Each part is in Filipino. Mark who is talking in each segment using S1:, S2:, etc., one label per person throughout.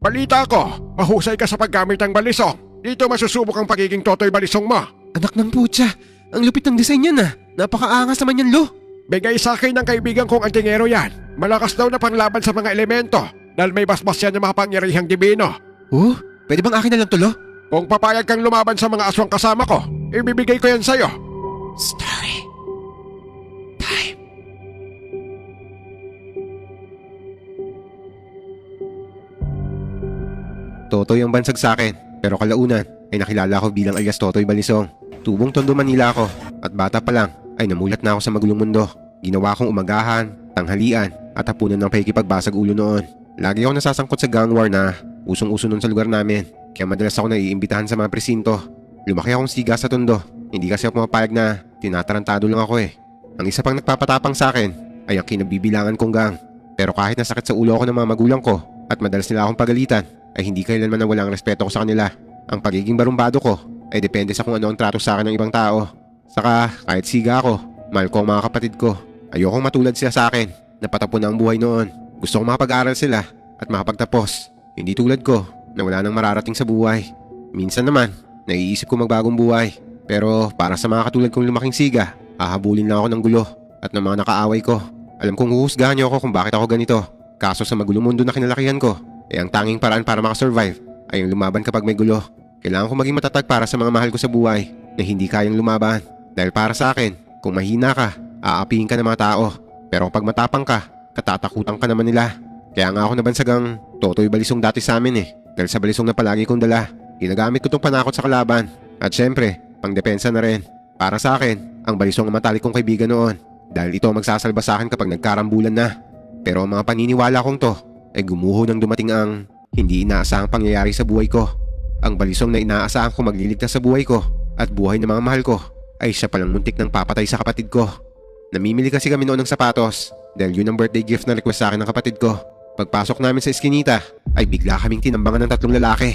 S1: Balita ko, mahusay ka sa paggamit ng balisong. Dito masusubok ang pagiging Totoy Balisong mo.
S2: Anak ng putya, ang lupit ng design niyan Napakaangas naman yan, Lo.
S1: Bigay sa akin ng kaibigan kong antingero yan. Malakas daw na panglaban sa mga elemento dahil may basbas yan ng mga pangyarihang dibino.
S2: Oh, pwede bang akin na lang to, Lo?
S1: Kung papayag kang lumaban sa mga aswang kasama ko, ibibigay ko yan sa'yo.
S2: Story time. Totoy ang bansag sa akin, pero kalaunan ay nakilala ko bilang alias Totoy Balisong. Tubong Tondo, Manila ako, at bata pa lang ay namulat na ako sa magulong mundo. Ginawa kong umagahan, tanghalian, at hapunan ng pakikipagbasag ulo noon. Lagi ako nasasangkot sa gang war na usong-uso noon sa lugar namin, kaya madalas ako naiimbitahan sa mga presinto. Lumaki akong siga sa Tondo, hindi kasi ako mapapayag na tinatarantado lang ako Ang isa pang nagpapatapang sa akin ay ang kinabibilangan kong gang. Pero kahit nasakit sa ulo ako ng mga magulang ko at madalas nila akong pagalitan, ay hindi kailanman na walang respeto ko sa kanila. Ang pagiging barumbado ko ay depende sa kung ano ang trato sa akin ng ibang tao. Saka kahit siga ako, mahal ko ang mga kapatid ko. Ayokong matulad sila sa akin na patapon na ang buhay noon. Gusto kong makapag-aral sila at makapagtapos. Hindi tulad ko na wala nang mararating sa buhay. Minsan naman, naiisip ko magbagong buhay. Pero para sa mga katulad kong lumaking siga, hahabulin lang ako ng gulo at ng mga nakaaway ko. Alam kong huhusgahan niyo ako kung bakit ako ganito. Kaso sa magulong mundo na kinalakihan ko, ang tanging paraan para makasurvive ay yung lumaban kapag may gulo. Kailangan ko maging matatag para sa mga mahal ko sa buhay na hindi kayang lumaban. Dahil para sa akin, kung mahina ka, aapihin ka ng mga tao. Pero kapag matapang ka, katatakutan ka naman nila. Kaya nga ako nabansagang Totoy Balisong dati sa amin Dahil sa balisong na palagi kong dala, ginagamit ko tong panakot sa kalaban. At syempre, pangdepensa na rin. Para sa akin, ang balisong ang matalik kong kaibigan noon. Dahil ito ang magsasalba sa akin kapag nagkarambulan na. Pero ang mga paniniwala kong to ay gumuho nang dumating ang hindi inaasahang pangyayari sa buhay ko. Ang balisong na inaasahan ko magliligtas sa buhay ko at buhay ng mga mahal ko ay siya palang muntik ng papatay sa kapatid ko. Namimili kasi kami noon ng sapatos dahil yun ang birthday gift na request sa akin ng kapatid ko. Pagpasok namin sa eskinita ay bigla kaming tinambangan ng 3 lalaki.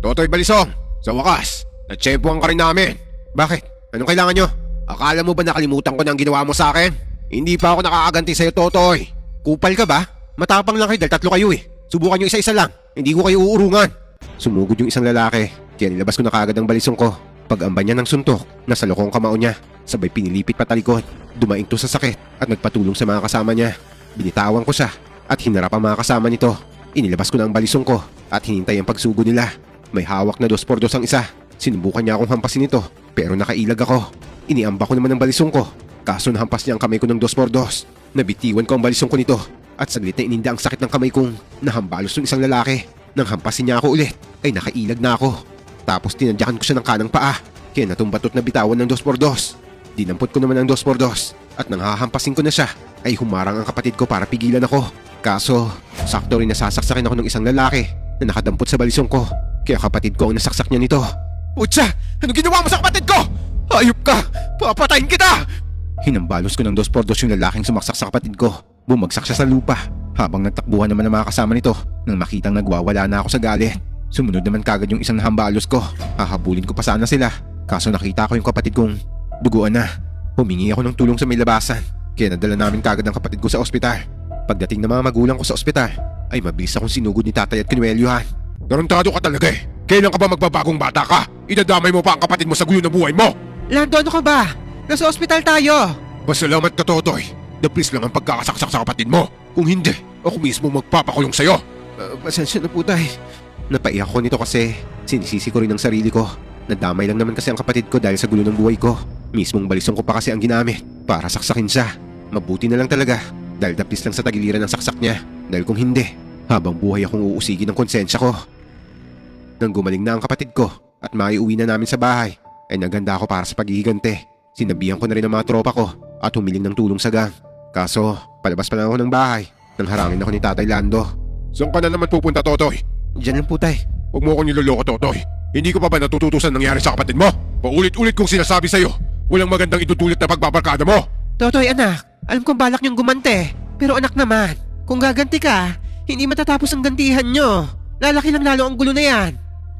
S1: Totoy Balisong, sa wakas, natsyempohan ka rin namin.
S2: Bakit? Anong kailangan nyo?
S1: Akala mo ba nakalimutan ko na ang ginawa mo sa akin? Hindi pa ako nakakaganti sa'yo, Totoy.
S2: Kupal ka ba? Matapang lang kayo dahil 3 kayo Subukan nyo isa-isa lang. Hindi ko kayo uurungan. Sumugod yung isang lalaki. Kaya nilabas ko na kaagad ang balisong ko. Pag-amba niya ng suntok, nasa lokong kamao niya. Sabay pinilipit patalikod. Dumaing to sa sakit at nagpatulong sa mga kasama niya. Binitawan ko siya at hinarap ang mga kasama nito. Inilabas ko na ang balisong ko at hinintay ang pagsugod nila. May hawak na 2x2 ang isa. Sinubukan niya akong hampasin ito pero nakailag ako. Iniamba ko naman ang balisong ko. Kaso nahampas niya ang kamay ko ng 2x2. Nabitiwan ko ang balisong ko nito. At saglit na ininda ang sakit ng kamay kong nahambalos ng isang lalaki. Nang hampasin niya ako ulit, ay nakailag na ako. Tapos tinadyakan ko siya ng kanang paa. Kaya natumbatot na bitawan ng 2x2. Dinampot ko naman ang 2x2. At nang hahampasin ko na siya, ay humarang ang kapatid ko para pigilan ako. Kaso, sakto rin nasasaksakin ako ng isang lalaki na nakadampot sa balisong ko. Kaya kapatid ko ang nasaksak niya nito.
S1: Putsa! Anong ginawa mo sa kapatid ko? Hayop ka! Papatayin kita!
S2: Hinambalos ko ng 2x2 yung lalaking sumaksak sa kapatid ko. Bumagsak siya sa lupa habang nagtakbuhan naman ang mga kasama nito nang makitang nagwawala na ako sa galit. Sumunod naman kagad yung isang nahambalos ko. Hahabulin ko pa sana sila. Kaso nakita ko yung kapatid kong duguan na. Humingi ako ng tulong sa may labasan. Kaya nadala namin kagad ang kapatid ko sa ospital. Pagdating ng mga magulang ko sa ospital, ay mabilis akong sinugod ni tatay at kinuwelyuhan.
S1: Tarantado ka talaga Kailan ka ba magbabagong bata ka? Idadamay mo pa ang kapatid mo sa gulo ng buhay mo!
S2: Lando, ano ka ba? Nasa ospital tayo!
S1: Pasalamat ka, Totoy. The-please lang ang pagkakasaksak sa kapatid mo. Kung hindi, ako mismo magpapakulong sa'yo.
S2: Pasensya na po tay. Napaiyak ko nito kasi sinisisi ko rin ang sarili ko. Nadamay lang naman kasi ang kapatid ko dahil sa gulo ng buhay ko. Mismong balisong ko pa kasi ang ginamit para saksakin siya. Mabuti na lang talaga dahil the-please lang sa tagiliran ng saksak niya. Dahil kung hindi, habang buhay akong uusigin ng konsensya ko. Nang gumaling na ang kapatid ko at maiuwi na namin sa bahay, ay naganda ako para sa paghihigante. Sinabihan ko na rin ang mga tropa ko at humiling ng tulong sa gang. Kaso, palabas pa lang ako ng bahay nang harangin ako ni Tatay Lando.
S1: Saan ka na naman pupunta, Totoy?
S2: Diyan lang po tay.
S1: Huwag mo akong niloloko, Totoy. Hindi ko pa ba natututusan nangyari sa kapatid mo? Paulit-ulit kong sinasabi sa'yo, walang magandang itutulot na pagbabarkada mo.
S2: Totoy anak, alam kong balak niyong gumante. Pero anak naman, kung gaganti ka, hindi matatapos ang gantihan niyo. Lalaki lang lalo ang gulo na yan.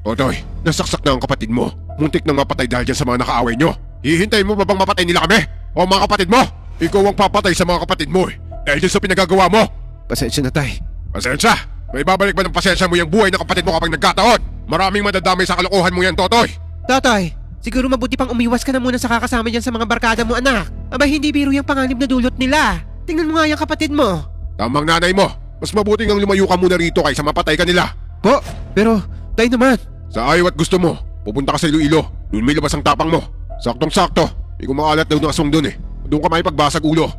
S1: Totoy, nasaksak na ang kapatid mo. Muntik nang mapatay dahil dyan sa mga nakaaway nyo. Hihintayin mo ba bang mapatay nila kami? O mga kapatid mo? Ikaw ang papatay sa mga kapatid mo Dahil dyan sa pinagagawa mo.
S2: Pasensya na tay.
S1: Pasensya? May babalik ba ng pasensya mo yung buhay ng kapatid mo kapag nagkataon? Maraming madadamay sa kalokohan mo yan, Totoy!
S3: Tatay, siguro mabuti pang umiwas ka na muna sa kakasama dyan sa mga barkada mo, anak. Aba, hindi biro yung panganib na dulot nila. Tingnan mo nga yung kapatid mo.
S1: Tamang nanay mo, mas mabuti ngang lumayo ka muna rito kaysa mapatay ka nila.
S2: Po, pero tay naman.
S1: Sa ayaw at gusto mo, pupunta ka sa Iloilo. Doon may labas ang tapang mo. Saktong-sakto, may kumakalat daw ng aswang doon eh. Doon ka maipagbasag ulo.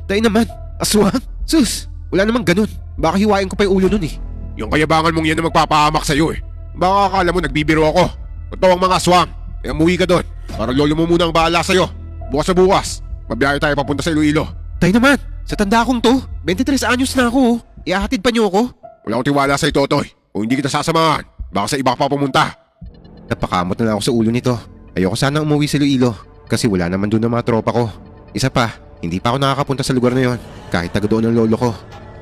S2: Tay naman, aswang? Sus, wala namang ganun. Baka hiwain ko pa yung ulo nun eh.
S1: Yung kayabangan mong yan na magpapahamak sa'yo eh. Baka akala mo nagbibiro ako. Totoo ang mga aswang. Kaya umuwi ka doon. Para lolo mo muna ang bahala sa'yo. Bukas sa bukas, mabiyahe tayo papunta sa Iloilo.
S2: Tay naman, sa tanda kong to, 23 anyos na ako. Iahatid pa niyo ako?
S1: Wala akong tiwala sa'yo, Totoy. Kung hindi kita sasamahan, baka sa iba ka pa pumunta.
S2: Napakamot na lang ako sa ulo nito. Ayoko sana umuwi sa Iloilo kasi wala naman doon ang mga tropa ko. Isa pa, hindi pa ako nakakapunta sa lugar na yon kahit taga doon ang lolo ko.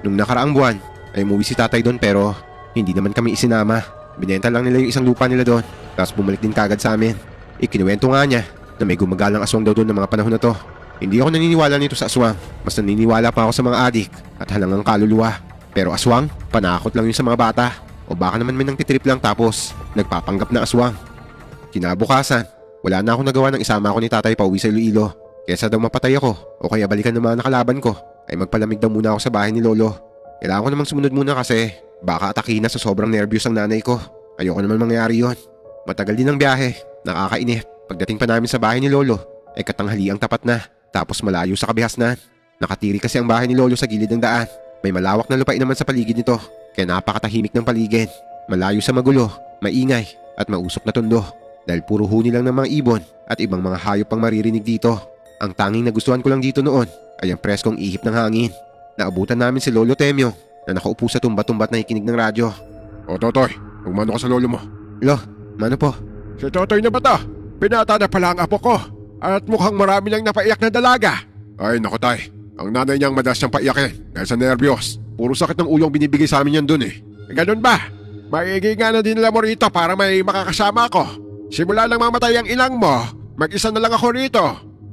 S2: Nung nakaraang buwan ay umuwi si tatay doon pero hindi naman kami isinama. Binenta lang nila yung isang lupa nila doon tapos bumalik din kagad sa amin. Ikinuwento nga niya na may gumagalang aswang daw doon ng mga panahon na to. Hindi ako naniniwala nito sa aswang. Mas naniniwala pa ako sa mga adik at halangang kaluluwa. Pero aswang, panakot lang yun sa mga bata. O baka naman may nang titrip lang tapos nagpapanggap na aswang. Kinabukasan, wala na akong nagawa ng isama ako ni tatay pa uwi sa Iloilo. Kesa daw mapatay ako o kaya balikan ng mga nakalaban ko ay magpalamig daw muna ako sa bahay ni lolo. Kailangan ko namang sumunod muna kasi baka atakihin na sa sobrang nervyos ang nanay ko. Ayoko naman mangyari yon. Matagal din ang biyahe, nakakainip. Pagdating pa namin sa bahay ni lolo ay katanghali ang tapat na tapos malayo sa kabihasnan. Nakatiri kasi ang bahay ni lolo sa gilid ng daan. May malawak na lupain naman sa paligid nito kaya napakatahimik ng paligid. Malayo sa magulo, maingay at mausok na tondo dahil puro huni lang ng mga ibon at ibang mga hayop pang maririnig dito. Ang tanging nagustuhan ko lang dito noon ay ang preskong ihip ng hangin. Naabutan namin si Lolo Temyo na nakaupo sa tumbat-tumbat na ikinig ng radyo.
S1: O Totoy, magmano ka sa lolo mo.
S2: Lo, mano po?
S1: Si Totoy na ba to? Pinata na pala ang apo ko. At mukhang marami lang napaiyak na dalaga. Ay naku tay, ang nanay niyang madalas siyang paiyakin dahil sa nervyos. Puro sakit ng ulo ang binibigay sa amin yan dun eh. Ganun ba? Maigi nga na din nila mo rito para may makakasama ako. Simula lang mamatay ang ilang mo, mag-isa na lang ako rito.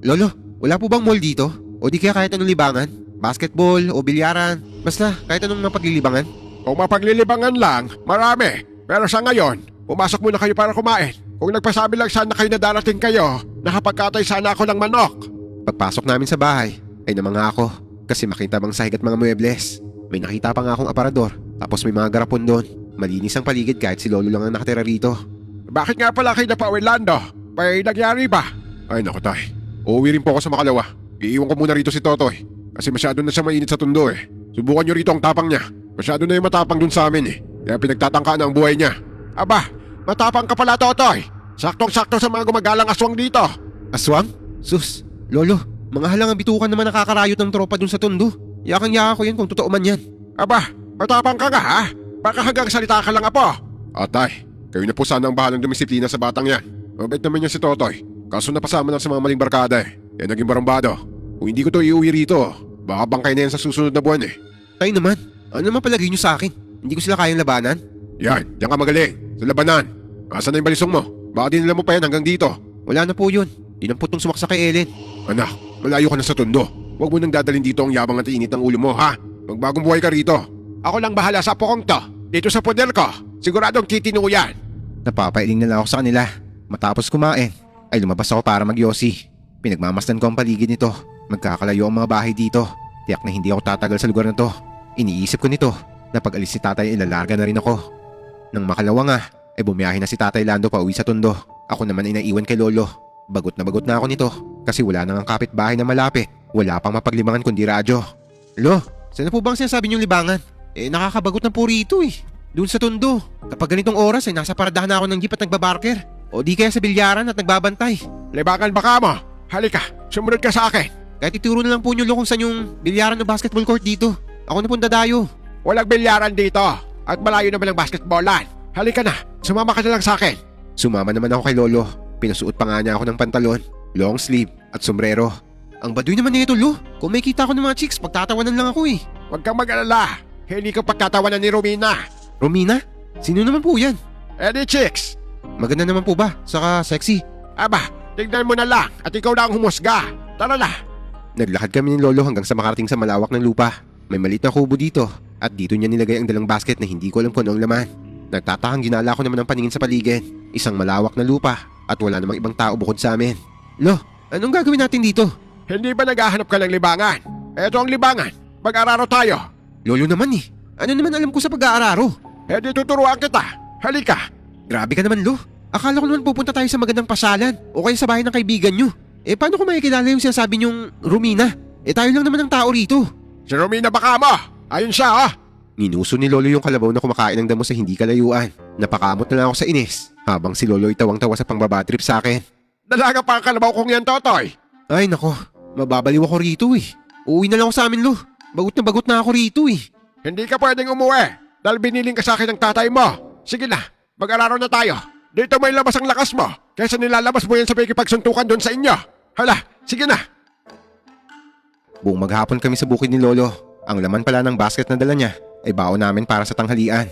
S2: Lolo, wala po bang mall dito? O di kaya kahit anong libangan? Basketball o bilyaran? Basta kahit anong mapaglilibangan?
S1: Kung mapaglilibangan lang, marami. Pero sa ngayon, pumasok muna kayo para kumain. Kung nagpasabi lang sana kayo na darating kayo, nakapagkatay sana ako ng manok.
S2: Pagpasok namin sa bahay, ay namanga ako kasi makita bang sahig at mga muebles. May nakita pa nga akong aparador, tapos may mga garapon doon. Malinis ang paligid kahit si Lolo lang ang nakatira rito.
S1: Bakit nga pala kayo napauwi, Lando? May nangyari ba? Ay naku tay, uuwi rin po ako sa Makalawa. Iiwan ko muna rito si Totoy kasi masyado na siya mainit sa tundo eh. Subukan nyo rito ang tapang niya. Masyado na yung matapang dun sa amin eh. Kaya pinagtatangka na ang buhay niya. Aba, matapang ka pala, Totoy. Saktong-sakto sa mga gumagalang aswang dito.
S2: Aswang? Sus, Lolo, mga halangang bitukan naman nakakarayot ng tropa dun sa tundo. Yakang-yaka ko yan kung totoo man yan.
S1: Aba, matapang ka nga ha? Baka hanggang salita ka lang, apo. Atay, kayo na po sana ang bahalang dumisiplina sa batang yan. Mabait naman yan si Totoy. Kaso napasama na sa mga maling barkada eh. Kaya naging barambado. Kung hindi ko to iuwi rito, baka bangkay na yan sa susunod na buwan eh.
S2: Tay naman, ano naman palagay nyo sa akin? Hindi ko sila kayang labanan?
S1: Yan, diyan ka magaling. Sa labanan. Asan na yung balisong mo? Baka dinala mo pa yan hanggang dito.
S2: Wala na po yun. Dinampot nung sumaksa kay Ellen.
S1: Anak, malayo ka na sa tundo. Huwag mo nang dadalhin dito ang yabang at init ng ulo mo, ha? Magbagong buhay ka rito. Ako lang bahala sa pokong to. Dito sa poder ko, siguradong titino yan.
S2: Napapailing na lang ako sa kanila. Matapos kumain, ay lumabas ako para magyosi. Pinagmamasdan ko ang paligid nito. Magkakalayo ang mga bahay dito. Tiyak na hindi ako tatagal sa lugar na to. Iniisip ko nito na pag alis si tatay ilalarga na rin ako. Nang makalawa nga, ay bumiyahe na si tatay Lando pa uwi sa tundo. Ako naman ay naiwan kay lolo. Bagot na ako nito kasi wala nang ang kapitbahay na malapit. Wala pang mapaglibangan kundi radyo. Lo, saan na po bang sinasabi niyong libangan? Nakakabagot na po rito eh. Doon sa tundo. Kapag ganitong oras ay nasa paradahan na ako ng jeep at nagbabarker. O di kaya sa bilyaran at nagbabantay.
S1: Libangan baka mo. Halika, sumunod ka sa akin.
S2: Kahit ituro na lang po niyo lo kung saan yung bilyaran o basketball court dito. Ako na po dadayo.
S1: Walang bilyaran dito. At malayo naman ang basketballan. Halika na, sumama ka na lang sa akin.
S2: Sumama naman ako kay lolo. Pinasuot pa nga niya ako ng pantalon, long sleeve at sombrero. Ang baduy naman nito lo. Kung may kita ko ng mga chicks, pagtatawanan lang ako eh.
S1: Huwag kang mag-alala. Hindi ka pagtatawanan ni Romina.
S2: Romina? Sino naman po yan?
S1: Any chicks?
S2: Maganda naman po ba? Saka sexy?
S1: Aba, tignan mo na lang at ikaw na ang humusga. Tara na.
S2: Naglakad kami ni lolo hanggang sa makarating sa malawak ng lupa. May maliit na kubo dito At dito niya nilagay ang dalang basket na hindi ko alam kung anong laman. Nagtatakang ginala ko naman ang paningin sa paligid. Isang malawak na lupa at wala namang ibang tao bukod sa amin. Lo, anong gagawin natin dito?
S1: Hindi ba naghahanap ka ng libangan? Eto ang libangan. Mag-araro tayo.
S2: Lolo naman eh. Ano naman alam ko sa pag-aararo?
S1: Di tuturuan kita. Halika.
S2: Grabe ka naman, Lo. Akala ko naman pupunta tayo sa magandang pasalan o kaya sa bahay ng kaibigan nyo. Paano ko makikilala yung sinasabi nyong Romina? Tayo lang naman ang tao rito.
S1: Si Romina baka mo. Ayun siya, oh.
S2: Ninuso ni Lolo yung kalabaw na kumakain ng damo sa hindi kalayuan. Napakamot na lang ako sa inis habang si Lolo tawang-tawa sa pangbabatrip sa akin.
S1: Dalaga pa ang kalabaw kong yan, Totoy.
S2: Ay nako, mababaliw ako rito eh. Uuwi na lang ako sa amin, Lo. Bagot na ako rito eh.
S1: Hindi ka pwedeng umuwi dahil biniling ka sa akin ng tatay mo. Sige na, mag-araro na tayo. Dito may labas ang lakas mo kaysa nilalabas mo yan sa pakikipagsuntukan doon sa inyo. Hala, sige na.
S2: Buong maghapon kami sa bukid ni Lolo. Ang laman pala ng basket na dala niya ay baon namin para sa tanghalian.